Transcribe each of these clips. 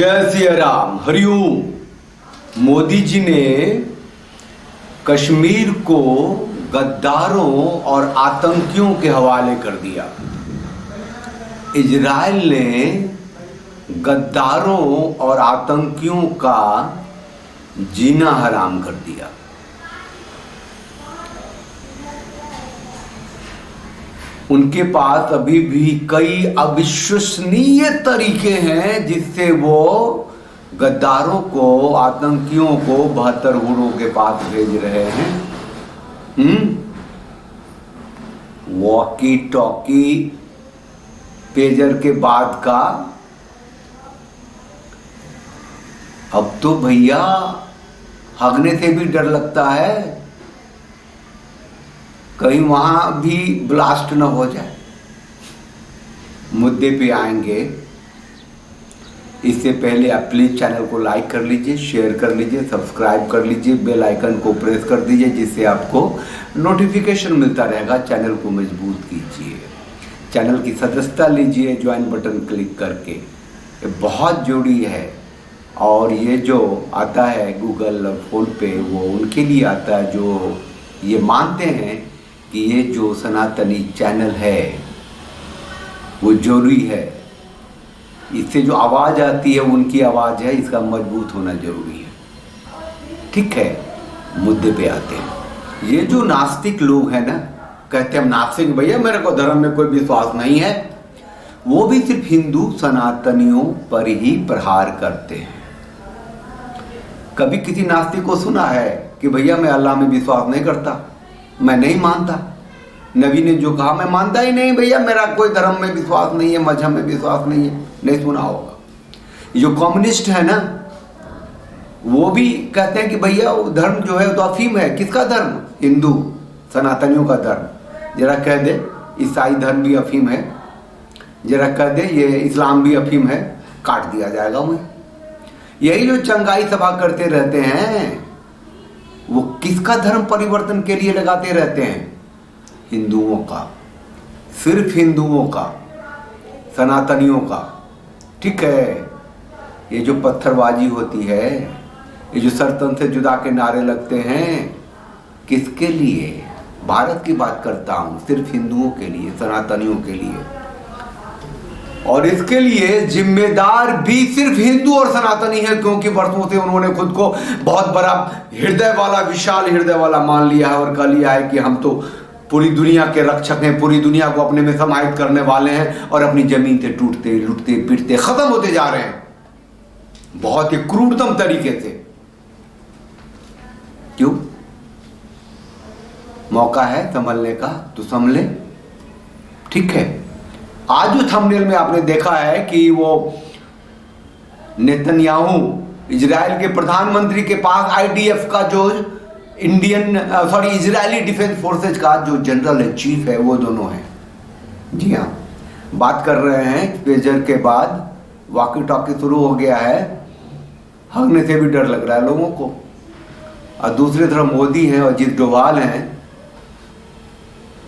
जय सिया राम, हरिओम। मोदी जी ने कश्मीर को गद्दारों और आतंकियों के हवाले कर दिया। इजराइल ने गद्दारों और आतंकियों का जीना हराम कर दिया। उनके पास अभी भी कई अविश्वसनीय तरीके हैं जिससे वो गद्दारों को, आतंकियों को 72 गुरों के पास भेज रहे हैं। वॉकी टॉकी पेजर के बाद का अब तो भैया हगने से भी डर लगता है, कहीं वहां भी ब्लास्ट न हो जाए। मुद्दे पे आएंगे, इससे पहले आप प्लीज चैनल को लाइक कर लीजिए, शेयर कर लीजिए, सब्सक्राइब कर लीजिए, बेल आइकन को प्रेस कर दीजिए जिससे आपको नोटिफिकेशन मिलता रहेगा। चैनल को मजबूत कीजिए, चैनल की सदस्यता लीजिए ज्वाइन बटन क्लिक करके, ये बहुत जरूरी है। और ये जो आता है गूगल और फोन पे, वो उनके लिए आता है जो ये मानते हैं कि ये जो सनातनी चैनल है वो जरूरी है, इससे जो आवाज़ आती है उनकी आवाज़ है, इसका मजबूत होना जरूरी है। ठीक है, मुद्दे पे आते हैं। ये जो नास्तिक लोग हैं ना, कहते हैं हम नास्तिक, भैया मेरे को धर्म में कोई विश्वास नहीं है, वो भी सिर्फ हिंदू सनातनियों पर ही प्रहार करते हैं। कभी किसी नास्तिक को सुना है कि भैया मैं अल्लाह में विश्वास नहीं करता, मैं नहीं मानता, नबी ने जो कहा मैं मानता ही नहीं, भैया मेरा कोई धर्म में विश्वास नहीं है, मजहब में विश्वास नहीं है, नहीं सुना होगा। जो कम्युनिस्ट है ना, वो भी कहते हैं कि भैया वो धर्म जो है तो अफीम है। किसका धर्म? हिंदू सनातनियों का धर्म। जरा कह दे ईसाई धर्म भी अफीम है, जरा कह दे ये इस्लाम भी अफीम है, काट दिया जाएगा उन्हें। यही जो चंगाई सभा करते रहते हैं वो किसका धर्म परिवर्तन के लिए लगाते रहते हैं? हिंदुओं का, सिर्फ हिंदुओं का, सनातनियों का। ठीक है, ये जो पत्थरबाजी होती है, ये जो सरतन से जुदा के नारे लगते हैं, किसके लिए? भारत की बात करता हूं, सिर्फ हिंदुओं के लिए, सनातनियों के लिए। और इसके लिए जिम्मेदार भी सिर्फ हिंदू और सनातनी है, क्योंकि वर्षों से उन्होंने खुद को बहुत बड़ा हृदय वाला, विशाल हृदय वाला मान लिया है और कह लिया है कि हम तो पूरी दुनिया के रक्षक हैं, पूरी दुनिया को अपने में समाहित करने वाले हैं, और अपनी जमीन से टूटते, लुटते, पीटते खत्म होते जा रहे हैं बहुत ही क्रूरतम तरीके से। क्यों? मौका है संभलने का तो संभले। ठीक है, आज जो थंबनेल में आपने देखा है कि वो नेतन्याहू, इजराइल के प्रधानमंत्री के पास आईडीएफ का जो इजरायली डिफेंस फोर्सेज का जो जनरल है, चीफ है, वो दोनों हैं। जी हाँ, बात कर रहे हैं पेजर के बाद वॉकी टॉकी शुरू हो गया है, हगने से भी डर लग रहा है लोगों को। और दूसरी तरफ मोदी हैं और अजीत डोभाल हैं,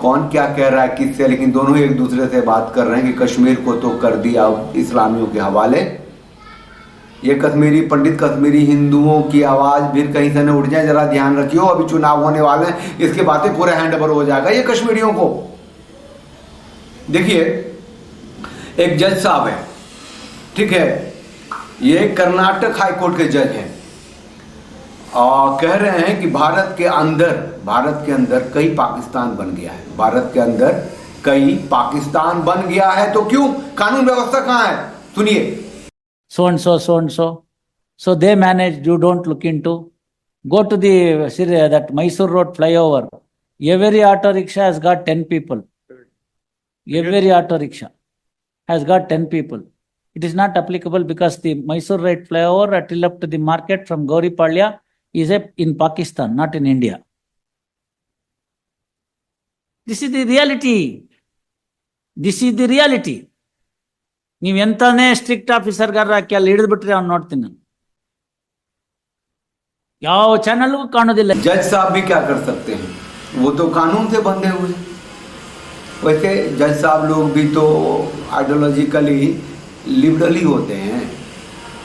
कौन क्या कह रहा है किससे, लेकिन दोनों एक दूसरे से बात कर रहे हैं कि कश्मीर को तो कर दिया इस्लामियों के हवाले। ये कश्मीरी पंडित, कश्मीरी हिंदुओं की आवाज़ फिर कहीं से न उठ जाए, जरा ध्यान रखियो, अभी चुनाव होने वाले हैं, इसके बातें पूरे हैंड ओवर हो जाएगा ये कश्मीरियों को। देखिए, एक जज साहब है, ठीक है, ये कर्नाटक हाईकोर्ट के जज हैं, और कह रहे हैं कि भारत के अंदर कई पाकिस्तान बन गया है, भारत के अंदर कई पाकिस्तान बन गया है। तो क्यों? कानून व्यवस्था कहाँ है? सुनिए। So and so. So they managed, you don't look into. Go to that Mysore Road flyover. Every auto rickshaw has got 10 people. Every auto rickshaw has got 10 people. It is not applicable because the Mysore Road flyover till up to the market from Gauripalya is in Pakistan, not in India. This is the reality. ನೀವು ಎಂತಾನೇ strict ಆಫೀಸರ್ಗಾರ ಹಾಕಿ ಅಲ್ಲಿ ಹಿಡಿದ್ಬಿಟ್ರೆ ಅವ್ನು ನೋಡ್ತೀನಿ ನಾನು, ಯಾವ ಚಾನಲ್ಗೂ ಕಾಣೋದಿಲ್ಲ। जज साहब भी क्या कर सकते हैं, वो तो कानून से बंधे हुए। वैसे जज साहब लोग भी तो आइडियोलॉजिकली लिबरल ही होते हैं,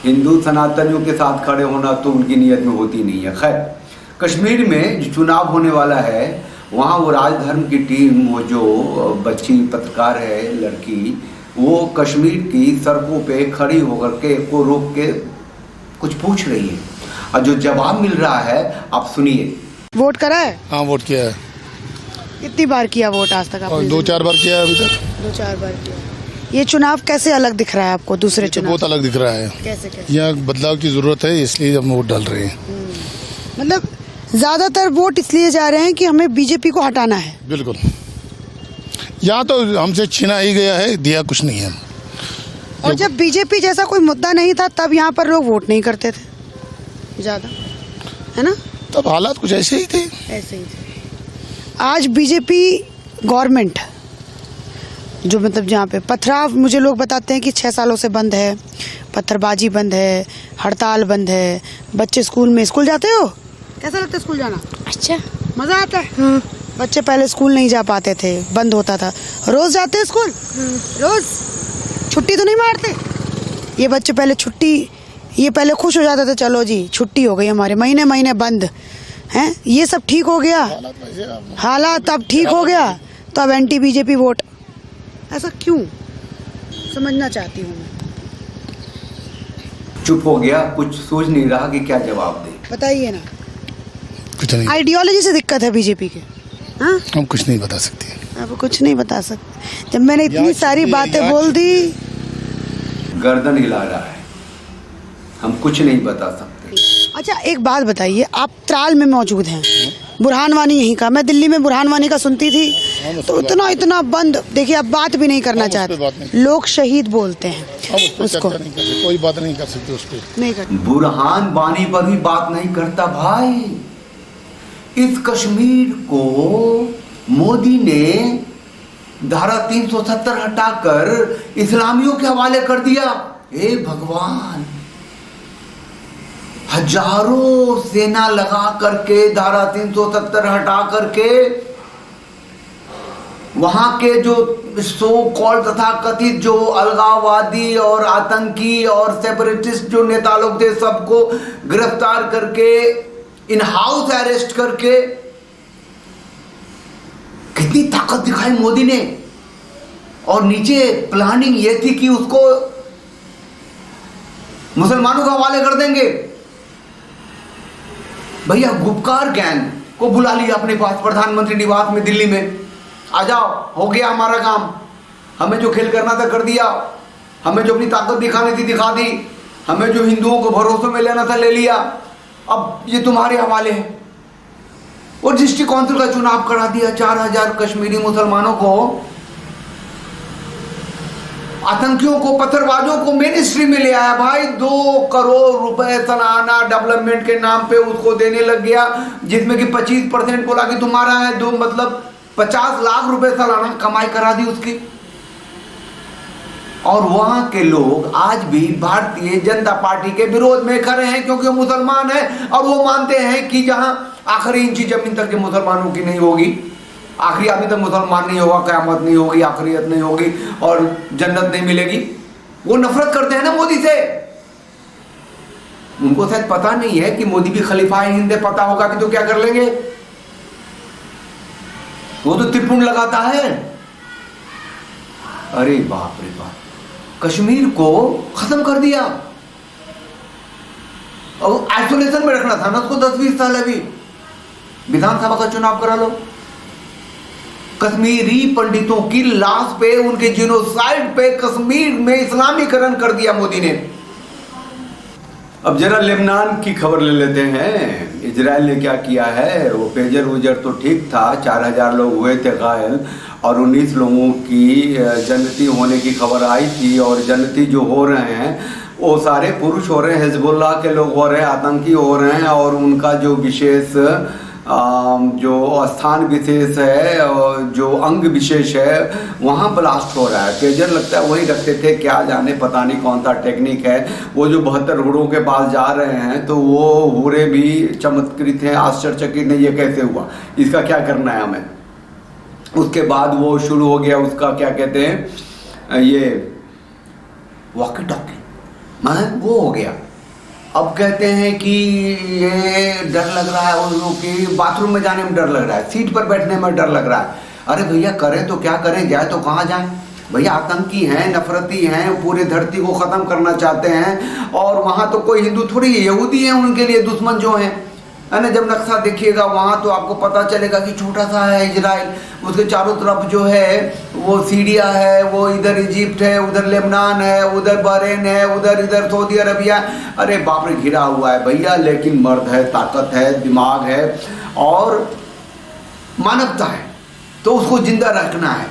हिंदू सनातनियों के साथ खड़े होना तो उनकी नीयत में होती नहीं है। खैर, कश्मीर में जो चुनाव होने वाला है वहाँ वो राजधर्म की टीम, वो जो बच्ची पत्रकार है लड़की, वो कश्मीर की सड़कों पे खड़ी होकर के को रोक के कुछ पूछ रही है और जो जवाब मिल रहा है आप सुनिए। वोट करा है? हाँ, वोट किया है। कितनी बार किया वोट आज तक और आपने? 2-4 बार किया है अभी तक। 2-4 बार किया। ये चुनाव कैसे अलग दिख रहा है आपको दूसरे तो चुनाव? बहुत अलग दिख रहा है। कैसे कैसे? यहाँ बदलाव की जरूरत है, इसलिए हम वोट डाल रहे हैं। मतलब ज्यादातर वोट इसलिए जा रहे हैं कि हमें बीजेपी को हटाना है। बिल्कुल, यहाँ तो हमसे छीना ही गया है, दिया कुछ नहीं है। और जब बीजेपी जैसा कोई मुद्दा नहीं था तब यहाँ पर लोग वोट नहीं करते थे ज्यादा, है ना? तब हालात कुछ ऐसे ही थे। ऐसे ही थे। आज बीजेपी गवर्नमेंट जो मतलब जहाँ पे पथराव, मुझे लोग बताते हैं कि 6 सालों से बंद है, पत्थरबाजी बंद है, हड़ताल बंद है, बच्चे स्कूल जाते हो? कैसा लगता है स्कूल जाना? अच्छा, मजा आता है? बच्चे पहले स्कूल नहीं जा पाते थे, बंद होता था। रोज जाते हैं स्कूल? रोज? छुट्टी तो नहीं मारते? ये बच्चे पहले छुट्टी, ये पहले खुश हो जाते थे, चलो जी छुट्टी हो गई हमारे, महीने महीने बंद हैं। ये सब ठीक हो गया, हालात अब ठीक हो गया, तो अब एंटी बीजेपी वोट। ऐसा क्यों, समझना चाहती हूँ मैं। चुप हो गया, कुछ सोच नहीं रहा कि क्या जवाब दे। बताइए ना, कुछ नहीं, आइडियोलॉजी से दिक्कत है बीजेपी के? हाँ, हम कुछ नहीं बता सकते। अब कुछ नहीं बता सकते। जब मैंने इतनी सारी बातें बोल दी। गर्दन हिला रहा है, हम कुछ नहीं बता सकते। अच्छा, एक बात बताइए, आप त्राल में मौजूद हैं, बुरहान वानी यहीं का, मैं दिल्ली में बुरहान वानी का सुनती थी, तो इतना बंद। देखिए, अब बात भी नहीं करना चाहते, लोग शहीद बोलते हैं उसको, कोई बात नहीं कर सकते उस पर। नहीं करते। बुरहान वानी पर भी बात नहीं करता भाई। इस कश्मीर को मोदी ने धारा 370 हटाकर इस्लामियों के हवाले कर दिया। हे भगवान, हजारों सेना लगा करके धारा 370 हटा करके वहां के जो सो कॉल्ड तथा कथित जो अलगाववादी और आतंकी और सेपरेटिस्ट जो नेता लोग थे, सबको गिरफ्तार करके इन हाउस अरेस्ट करके कितनी ताकत दिखाई मोदी ने। और नीचे प्लानिंग ये थी कि उसको मुसलमानों के हवाले कर देंगे। भैया, गुपकार गैंग को बुला लिया अपने पास प्रधानमंत्री निवास में दिल्ली में, आ जाओ, हो गया हमारा काम, हमें जो खेल करना था कर दिया, हमें जो अपनी ताकत दिखानी थी दिखा दी, हमें जो हिंदुओं को भरोसे में लेना था ले लिया, अब ये तुम्हारे हवाले है। और डिस्ट्रिक्ट काउंसिल का चुनाव करा दिया। 4000 कश्मीरी मुसलमानों को, आतंकियों को, पत्थरबाजों को मेन स्ट्रीम में ले आया भाई। 2 करोड़ रुपए सालाना डेवलपमेंट के नाम पे उसको देने लग गया, जिसमें कि 25% बोला कि तुम्हारा है, 2 मतलब 50 लाख रुपए सालाना कमाई करा दी उसकी। और वहां के लोग आज भी भारतीय जनता पार्टी के विरोध में खड़े हैं, क्योंकि वो मुसलमान हैं और वो मानते हैं कि जहां आखिरी इंची जमीन तक के मुसलमानों की नहीं होगी, आखिरी आदमी तक मुसलमान नहीं होगा, क़यामत नहीं होगी, आखिरियत नहीं होगी और जन्नत नहीं मिलेगी। वो नफरत करते हैं ना मोदी से। उनको शायद पता नहीं है कि मोदी भी खलीफा हिंद है, पता होगा कि तो क्या कर लेंगे। वो तो तिरपुन लगाता है। अरे बाप रे बाप, कश्मीर को खत्म कर दिया और आइसोलेशन में रखना था ना उसको 10-20 साल। अभी विधानसभा का चुनाव करा लो। कश्मीरी पंडितों की लाश पे, उनके जिनोसाइड पे कश्मीर में इस्लामीकरण कर दिया मोदी ने। अब जरा लेबनान की खबर ले लेते हैं। इजराइल ने क्या किया है, वो पेजर उजर तो ठीक था, 4000 लोग हुए थे घायल और 19 लोगों की जन्नती होने की खबर आई थी। और जन्नती जो हो रहे हैं वो सारे पुरुष हो रहे हैं, हिजबुल्लाह के लोग हो रहे हैं, आतंकी हो रहे हैं। और उनका जो विशेष जो स्थान विशेष है, जो अंग विशेष है, वहाँ ब्लास्ट हो रहा है। पेजर लगता है वही रखते थे, क्या जाने, पता नहीं कौन सा टेक्निक है। वो जो 72 हुरों के पास जा रहे हैं तो वो हुरे भी चमत्कृत हैं, आश्चर्यचकित नहीं ये कैसे हुआ, इसका क्या करना है हमें। उसके बाद वो शुरू हो गया उसका क्या कहते हैं, ये वॉकी टॉकी। वो हो गया। अब कहते हैं कि ये डर लग रहा है उन लोग की, बाथरूम में जाने में डर लग रहा है, सीट पर बैठने में डर लग रहा है। अरे भैया करें तो क्या करें, जाए तो कहाँ जाएं भैया? आतंकी हैं, नफरती हैं, पूरे धरती को ख़त्म करना चाहते हैं। और वहाँ तो कोई हिंदू थोड़ी है, यहूदी हैं उनके लिए दुश्मन जो हैं, है ना। जब नक्शा देखिएगा वहाँ तो आपको पता चलेगा कि छोटा सा है इजराइल, उसके चारों तरफ जो है वो सीरिया है, वो इधर इजिप्ट है, उधर लेबनान है, उधर बहरीन है, उधर इधर सऊदी अरबिया। अरे बाप रे, घिरा हुआ है भैया। लेकिन मर्द है, ताकत है, दिमाग है और मानवता है, तो उसको जिंदा रखना है,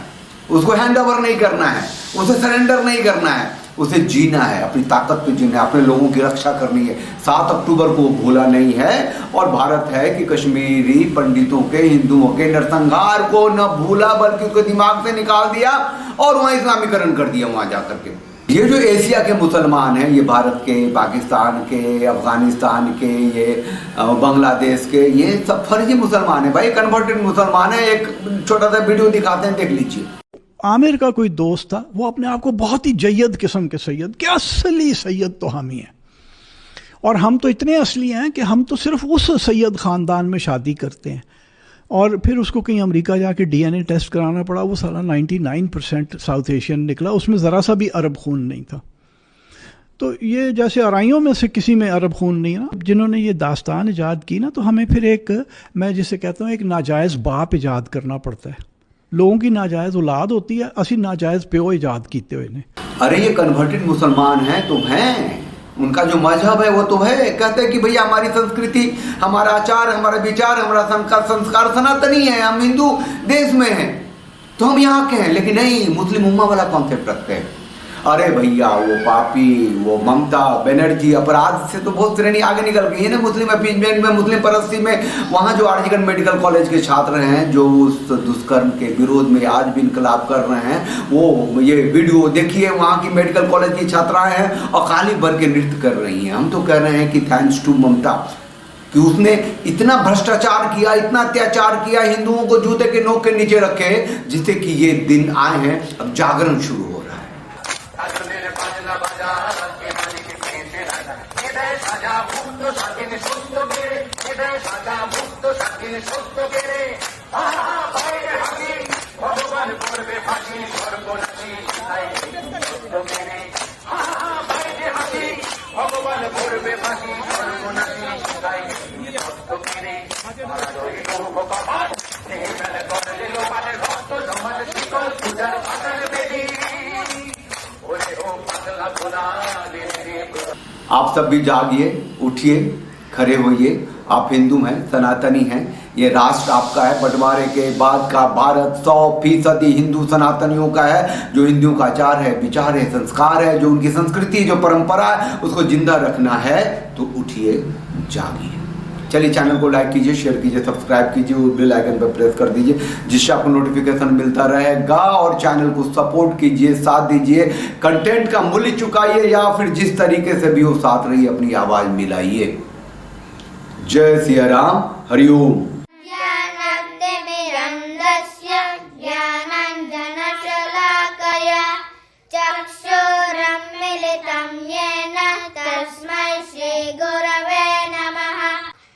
उसको हैंड ओवर नहीं करना है, उसे सरेंडर नहीं करना है, उसे जीना है, अपनी ताकत पे जीना है, अपने लोगों की रक्षा करनी है। 7 अक्टूबर को वो भूला नहीं है। और भारत है कि कश्मीरी पंडितों के, हिंदुओं के नरसंहार को न भूला बल्कि उसके दिमाग से निकाल दिया और वहाँ इस्लामीकरण कर दिया वहाँ जाकर के। ये जो एशिया के मुसलमान हैं, ये भारत के, पाकिस्तान के, अफगानिस्तान के, ये बांग्लादेश के, ये सब फर्जी मुसलमान हैं भाई, कन्वर्टेड मुसलमान हैं। एक छोटा सा वीडियो दिखाते हैं, देख लीजिए। आमिर का कोई दोस्त था, वो अपने आप को बहुत ही जय्यद किस्म के सैयद, क्या असली सैयद तो हम ही हैं। और हम तो इतने असली हैं कि हम तो सिर्फ उस सैयद ख़ानदान में शादी करते हैं। और फिर उसको कहीं अमेरिका जाके DNA टेस्ट कराना पड़ा, वो साला 99% साउथ एशियन निकला, उसमें ज़रा सा भी अरब खून नहीं था। तो ये जैसे आराइयों में से किसी में अरब खून नहीं है ना, जिन्होंने ये दास्तान ईजाद की ना, तो हमें फिर एक, मैं जिसे कहता हूँ, एक नाजायज़ बाप ईजाद करना पड़ता है। लोगों की नाजायज़ औलाद होती है, असी नाजायज़ प्यो ईजाद कीते हुए ने। अरे ये कन्वर्टेड मुसलमान हैं तो हैं, उनका जो मजहब है वो तो है। कहते हैं कि भैया हमारी संस्कृति, हमारा आचार, हमारा विचार, हमारा संस्कार सनातनी है, हम हिंदू देश में हैं तो हम यहाँ के हैं। लेकिन नहीं, मुस्लिम उम्मा वाला कॉन्सेप्ट रखते हैं। अरे भैया वो पापी, वो ममता बनर्जी अपराध से तो बहुत श्रेणी आगे निकल गई है ना, मुस्लिम अपीजमेंट में, मुस्लिम परस्ती में। वहाँ जो आर्जिकल मेडिकल कॉलेज के छात्र हैं जो उस दुष्कर्म के विरोध में आज भी इनकलाब कर रहे हैं, वो ये वीडियो देखिए, वहाँ की मेडिकल कॉलेज की छात्राएं हैं और काली भर के नृत्य कर रही हैं। हम तो कह रहे हैं कि थैंक्स टू ममता कि उसने इतना भ्रष्टाचार किया, इतना अत्याचार किया, हिंदुओं को जूते के नोक के नीचे रखे, जिससे कि ये दिन आए हैं। अब जागरण शुरू हो रहा है। आप सब भी जागिए, उठिए, खड़े होइए। आप हिंदू हैं, सनातनी हैं, ये राष्ट्र आपका है। बंटवारे के बाद का भारत 100% हिंदू सनातनियों का है। जो हिंदुओं का आचार है, विचार है, संस्कार है, जो उनकी संस्कृति, जो परंपरा है, उसको जिंदा रखना है। तो उठिए, जागिए। चलिए, चैनल को लाइक कीजिए, शेयर कीजिए, सब्सक्राइब कीजिए और बेल आइकन पर प्रेस कर दीजिए, जिससे आपको नोटिफिकेशन मिलता रहेगा। और चैनल को सपोर्ट कीजिए, साथ दीजिए, कंटेंट का मूल्य चुकाइए या फिर जिस तरीके से भी हो साथ रहिए, अपनी आवाज मिलाइए। जय सिया राम, हरिओम।